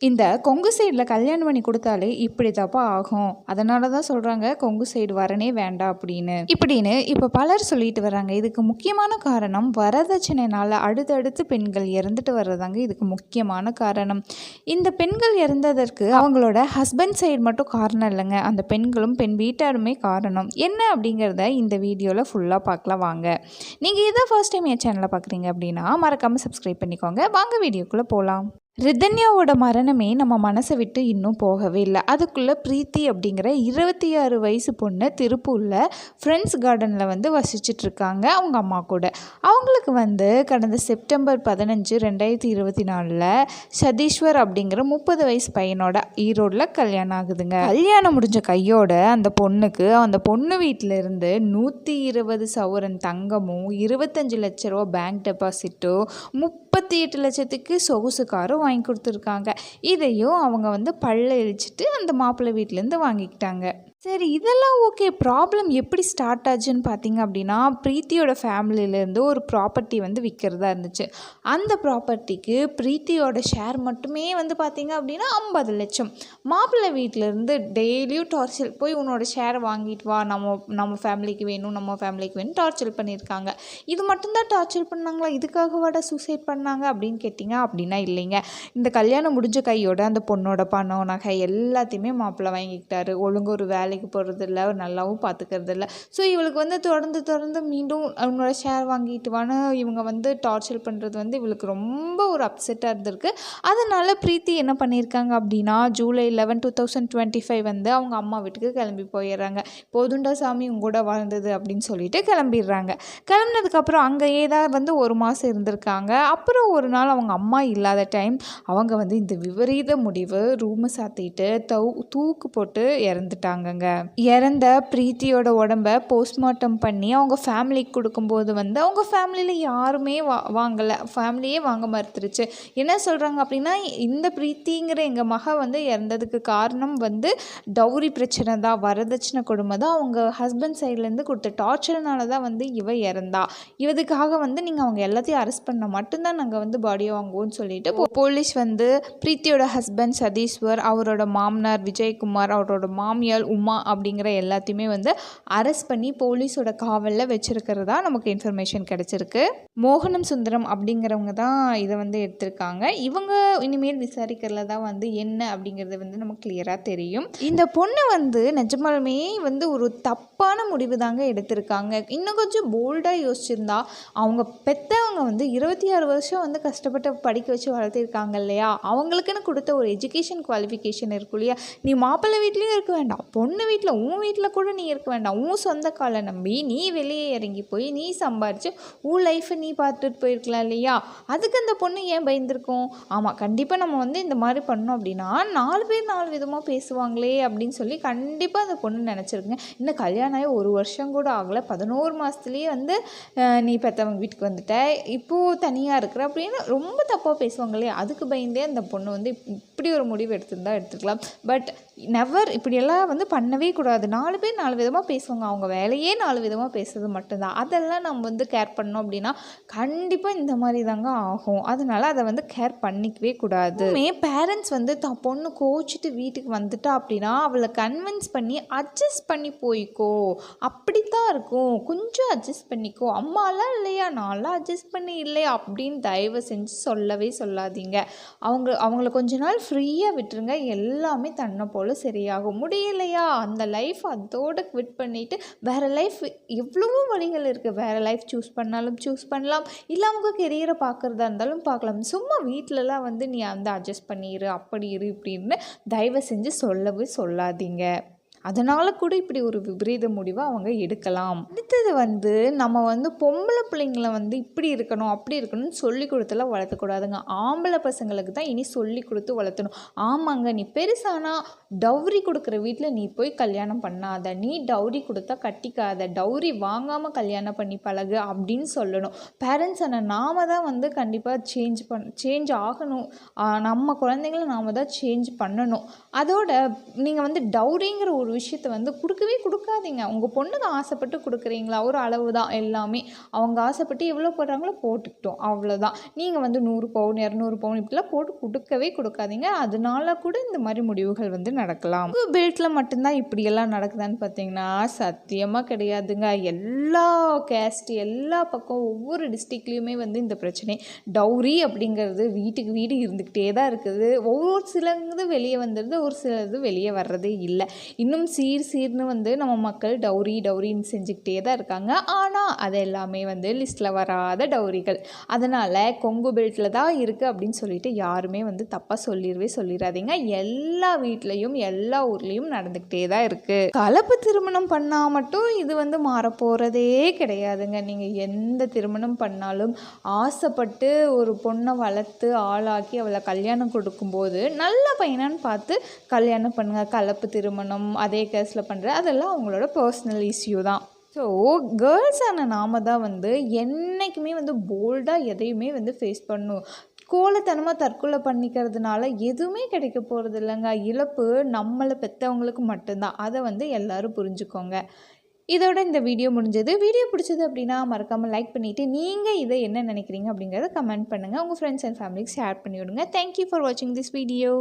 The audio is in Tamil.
இந்த கொங்கு சைடில் கல்யாணம் பண்ணி கொடுத்தாலே இப்படி தப்பா ஆகும். அதனால தான் சொல்கிறாங்க கொங்கு சைடு வரனே வேண்டாம் இப்படின்னு இப்போ பலர் சொல்லிட்டு வராங்க. இதுக்கு முக்கியமான காரணம் வரதட்சணைனால அடுத்தடுத்து பெண்கள் இறந்துட்டு வர்றதாங்க இதுக்கு முக்கியமான காரணம். இந்த பெண்கள் இறந்ததற்கு அவங்களோட ஹஸ்பண்ட் சைடு மட்டும் காரணம் இல்லைங்க, அந்த பெண்களும் பெண் வீட்டாருமே காரணம். என்ன அப்படிங்கிறத இந்த வீடியோவில் ஃபுல்லாக பார்க்கலாம் வாங்க. நீங்கள் இதை ஃபர்ஸ்ட் டைம் என் சேனலை பார்க்குறீங்க அப்படின்னா மறக்காமல் சப்ஸ்கிரைப் பண்ணிக்கோங்க. வாங்க வீடியோக்குள்ளே போகலாம். ரிதன்யாவோட மரணமே நம்ம மனசை விட்டு இன்னும் போகவே இல்லை. அதுக்குள்ளே பிரீத்தி அப்படிங்கிற 26 வயசு பொண்ணு திருப்பூரில் ஃப்ரெண்ட்ஸ் கார்டனில் வந்து வசிச்சிட்ருக்காங்க அவங்க அம்மா கூட. அவங்களுக்கு கடந்த செப்டம்பர் 15, 2024 சதீஸ்வர் அப்படிங்கிற 30 வயசு பையனோட ஈரோடில் கல்யாணம் ஆகுதுங்க. கல்யாணம் முடிஞ்ச கையோட அந்த பொண்ணுக்கு அந்த பொண்ணு வீட்டில் இருந்து 120 சவரன் தங்கமும் 25 லட்ச ரூபா பேங்க் டெபாசிட்டும் 38 லட்சத்துக்கு சொகுசு காரும் வாங்கி கொடுத்துருக்காங்க. இதையும் அவங்க பல்ல இழிச்சிட்டு அந்த மாப்பிள்ளை வீட்டிலேருந்து வாங்கிக்கிட்டாங்க. சரி, இதெல்லாம் ஓகே. ப்ராப்ளம் எப்படி ஸ்டார்ட் ஆச்சுன்னு பார்த்தீங்க அப்படின்னா, பிரீத்தியோட ஃபேமிலியிலேருந்து ஒரு ப்ராப்பர்ட்டி விற்கிறதா இருந்துச்சு. அந்த ப்ராப்பர்ட்டிக்கு பிரீத்தியோட ஷேர் மட்டுமே பார்த்தீங்க அப்படின்னா 50 லட்சம். மாப்பிள்ளை வீட்டிலேருந்து டெய்லியும் டார்ச்சர் போய் உன்னோட ஷேரை வாங்கிட்டு வா, நம்ம ஃபேமிலிக்கு வேணும் டார்ச்சர் பண்ணியிருக்காங்க. இது மட்டும்தான் டார்ச்சர் பண்ணாங்களா? இதுக்காக வாட சூசைட் பண்ணாங்க அப்படின்னு கேட்டிங்க அப்படின்னா இல்லைங்க. இந்த கல்யாணம் முடிஞ்ச கையோட அந்த பொண்ணோட பணம் நகை எல்லாத்தையுமே மாப்பிள்ளை வாங்கிக்கிட்டாரு. ஒழுங்கு ஒரு வேலைக்கு போகிறது இல்லை, நல்லாவும் பார்த்துக்கிறது இல்லை. ஸோ இவளுக்கு தொடர்ந்து மீண்டும் அவனோட ஷேர் வாங்கிட்டு வான்னு இவங்க டார்ச்சர் பண்ணுறது இவளுக்கு ரொம்ப ஒரு அப்செட்டாக இருந்திருக்கு. அதனால் பிரீத்தி என்ன பண்ணியிருக்காங்க அப்படின்னா July 11, 2025 அவங்க அம்மா வீட்டுக்கு கிளம்பி போயிடுறாங்க. போதுண்டா சாமி உங்கூட வாழ்ந்தது அப்படின்னு சொல்லிட்டு கிளம்பிடுறாங்க. கிளம்புனதுக்கப்புறம் அங்கேயே தான் ஒரு மாதம் இருந்திருக்காங்க. அப்புறம் ஒரு நாள் அவங்க அம்மா இல்லாத டைம் அவங்க இந்த விபரீத முடிவு ரூமை சாத்திட்டு தூக்கு போட்டு இறந்துட்டாங்கங்க. இறந்த பிரீத்தியோட உடம்ப போஸ்ட்மார்ட்டம் பண்ணி அவங்க ஃபேமிலிக்கு கொடுக்கும்போது அவங்க ஃபேமிலியில் யாருமே வாங்கலை, ஃபேமிலியே வாங்க மறுத்துருச்சு. என்ன சொல்கிறாங்க அப்படின்னா, இந்த பிரீத்திங்கிற எங்கள் மக இறந்ததுக்கு காரணம் டவுரி பிரச்சனை தான், வரதட்சணை கொடுமை தான், அவங்க ஹஸ்பண்ட் சைட்லேருந்து கொடுத்த டார்ச்சர்னால தான் இவ இறந்தா. இதுக்காக நீங்கள் அவங்க எல்லாத்தையும் அரெஸ்ட் பண்ண மட்டும்தான் நாங்கள் பாடியை வாங்குவோம்னு சொல்லிட்டு போலீஸ் பிரீத்தியோட ஹஸ்பண்ட் சதீஸ்வர், அவரோட மாமனார் விஜயகுமார், அவரோட மாமியார் உமா அப்படிங்கிற எல்லாத்தையுமே அரெஸ்ட் பண்ணி போலீஸோட காவலில் வச்சிருக்கிறதா நமக்கு இன்ஃபர்மேஷன் கிடைச்சிருக்கு. மோகனம் சுந்தரம் அப்படிங்கிறவங்க தான் இதை எடுத்திருக்காங்க. இவங்க இனிமேல் விசாரிக்கிறதுல தான் என்ன அப்படிங்கிறது நமக்கு கிளியராக தெரியும். இந்த பொண்ணு நிஜமாலுமே ஒரு தப்பான முடிவு தாங்க எடுத்திருக்காங்க. இன்னும் கொஞ்சம் போல்டாக யோசிச்சிருந்தா, அவங்க பெற்றவங்க 26 வருஷம் கஷ்டப்பட்டு படிக்க வச்சு வளர்த்திருக்காங்க இல்லையா, அவங்களுக்குன்னு கொடுத்த ஒரு எஜுகேஷன் குவாலிஃபிகேஷன் இருக்கும் இல்லையா. நீ மாப்பிள்ளை வீட்லேயும் இருக்க வேண்டாம், பொண்ணு வீட்டில் உன் வீட்டில் கூட நீ இருக்க வேண்டாம், உன் சொந்த காலை நம்பி நீ வெளியே இறங்கி போய் நீ சம்பாரித்து உன் லைஃப்பை நீ பார்த்துட்டு போயிருக்கலாம் இல்லையா. அதுக்கு அந்த பொண்ணு ஏன் பயந்துருக்கும்? ஆமாம், கண்டிப்பாக நம்ம இந்த மாதிரி பண்ணோம் அப்படின்னா 4 பேர் 4 விதமாக பேசுவாங்களே அப்படின்னு சொல்லி கண்டிப்பாக அந்த பொண்ணு நினச்சிருக்குங்க. இன்னும் கல்யாணம் ஆகி 1 வருஷம் கூட ஆகலை, 11 மாதத்துலேயே நீ பெற்றவங்க வீட்டுக்கு வந்துட்ட, இப்போது தனியாக இருக்கிற அப்படின்னு ரொம்ப தப்பாக பேசுவாங்க இல்லையா. அதுக்கு பயந்தே அந்த பொண்ணு இப்படி ஒரு முடிவு எடுத்துக்கலாம். பட் நெவர் இப்படியெல்லாம் பண்ணவே கூடாது. 4 பேர் 4 விதமாக பேசுவாங்க, அவங்க வேலையே 4 விதமாக பேசுறது மட்டும்தான். அதெல்லாம் நம்ம கேர் பண்ணோம் அப்படின்னா கண்டிப்பாக இந்த மாதிரி தாங்க ஆகும். அதனால் அதை கேர் பண்ணிக்கவே கூடாது. பேரண்ட்ஸ் தான் பொண்ணு கோச்சிட்டு வீட்டுக்கு வந்துட்டா அப்படின்னா அவளை கன்வின்ஸ் பண்ணி அட்ஜஸ்ட் பண்ணி போய்க்கோ, அப்படித்தான் இருக்கும், கொஞ்சம் அட்ஜஸ்ட் பண்ணிக்கோ, அம்மாலாம் இல்லையா நான்லாம் அட்ஜஸ்ட் பண்ணி இல்லையா அப்படின்னு தயவு செஞ்சு சொல்லவே சொல்லாதீங்க. அவங்கள கொஞ்ச நாள் ஃப்ரீயாக விட்டுருங்க, எல்லாமே தன்னை போல் சரியாகும். முடியலையா அந்த லைஃப் அதோடு குவிட் பண்ணிவிட்டு வேறு லைஃப் எவ்வளவோ வழிகள் இருக்குது, வேறு லைஃப் சூஸ் பண்ணாலும் சூஸ் பண்ணலாம், இல்லை அவங்க கெரியரை பார்க்குறதா இருந்தாலும் பார்க்கலாம். சும்மா வீட்டிலலாம் நீ அட்ஜஸ்ட் பண்ணிடு, அப்படி இரு இப்படின்னு தயவு செஞ்சு சொல்லவே சொல்லாதீங்க. அதனால் கூட இப்படி ஒரு விபரீத முடிவை அவங்க எடுக்கலாம். அடுத்தது நம்ம பொம்பளை பிள்ளைங்களை இப்படி இருக்கணும் அப்படி இருக்கணும்னு சொல்லி கொடுத்தெல்லாம் வளர்த்தக்கூடாதுங்க. ஆம்பளை பசங்களுக்கு தான் இனி சொல்லி கொடுத்து வளர்த்தணும். ஆமாங்க, நீ பெருசானா டவுரி கொடுக்குற வீட்டில் நீ போய் கல்யாணம் பண்ணாத, நீ டவுரி கொடுத்தா கட்டிக்காத, டவுரி வாங்காமல் கல்யாணம் பண்ணி பழகு அப்படின்னு சொல்லணும். பேரண்ட்ஸ் ஆனால் நாம தான் கண்டிப்பாக சேஞ்ச் ஆகணும். நம்ம குழந்தைங்கள நாம தான் சேஞ்ச் பண்ணணும். அதோட நீங்கள் டவுரிங்கிற ஒரு விஷயத்தை வந்து கொடுக்கவே கொடுக்காதீங்க. உங்கள் பொண்ணுக்கு ஆசைப்பட்டு கொடுக்குறீங்களா, ஒரு அளவு தான் எல்லாமே. அவங்க ஆசைப்பட்டு எவ்வளோ போடுறாங்களோ போட்டுக்கிட்டோம், அவ்வளோதான். நீங்கள் வந்து 100 பவுன் 200 பவுன் இப்படிலாம் போட்டு கொடுக்கவே கொடுக்காதீங்க. அதனால கூட இந்த மாதிரி முடிவுகள் வந்து நடக்கலாம். உங்கள் பெல்ட்டில் மட்டும்தான் இப்படியெல்லாம் நடக்குதான்னு பார்த்தீங்கன்னா சத்தியமாக கிடையாதுங்க. எல்லா கேஸ்ட் எல்லா பக்கம் ஒவ்வொரு டிஸ்ட்ரிக்ட்லேயுமே வந்து இந்த பிரச்சனை டவுரி அப்படிங்கிறது வீட்டுக்கு வீடு இருந்துக்கிட்டே தான் இருக்குது. ஒவ்வொரு சிலது வெளியே வந்துடுது, ஒரு சிலது வெளியே வர்றதே இல்லை. இன்னும் சீர்னு வந்து நம்ம மக்கள் டவுரின்னு செஞ்சுக்கிட்டே தான் இருக்காங்க. ஆனால் அது எல்லாமே வந்து லிஸ்ட்டில் வராத டவுரிகள். அதனால் கொங்கு பெல்ட்டில் தான் இருக்குது அப்படின்னு சொல்லிட்டு யாருமே வந்து தப்பாக சொல்லிடாதீங்க. எல்லா வீட்லேயும் எல்லா ஊர்லேயும் நடந்துக்கிட்டே தான் இருக்குது. கலப்பு திருமணம் பண்ணால் மட்டும் இது வந்து மாறப்போகிறதே கிடையாதுங்க. நீங்கள் எந்த திருமணம் பண்ணாலும் ஆசைப்பட்டு ஒரு பொண்ணை வளர்த்து ஆளாக்கி அவளை கல்யாணம் கொடுக்கும்போது நல்ல பையனான்னு பார்த்து கல்யாணம் பண்ணுங்கள். கலப்பு திருமணம் அதே கேஸில் பண்ணுற அதெல்லாம் அவங்களோட பர்சனல் இஷ்யூ தான். ஸோ கேர்ள்ஸான நாம தான் வந்து என்றைக்குமே வந்து போல்டாக எதையுமே வந்து ஃபேஸ் பண்ணணும். கோலத்தனமாக தற்கொலை பண்ணிக்கிறதுனால எதுவுமே கிடைக்க போகிறது இல்லைங்க. இழப்பு நம்மளை பெற்றவங்களுக்கு மட்டும்தான். அதை வந்து எல்லோரும் புரிஞ்சுக்கோங்க. இதோட இந்த வீடியோ முடிஞ்சது. வீடியோ பிடிச்சது அப்படின்னா மறக்காமல் லைக் பண்ணிவிட்டு நீங்கள் இதை என்ன நினைக்கிறீங்க அப்படிங்கிறத கமெண்ட் பண்ணுங்கள். உங்கள் ஃப்ரெண்ட்ஸ் அண்ட் ஃபேமிலிக்கு ஷேர் பண்ணி விடுங்க. தேங்க்யூ ஃபார் வாட்சிங் திஸ் வீடியோ.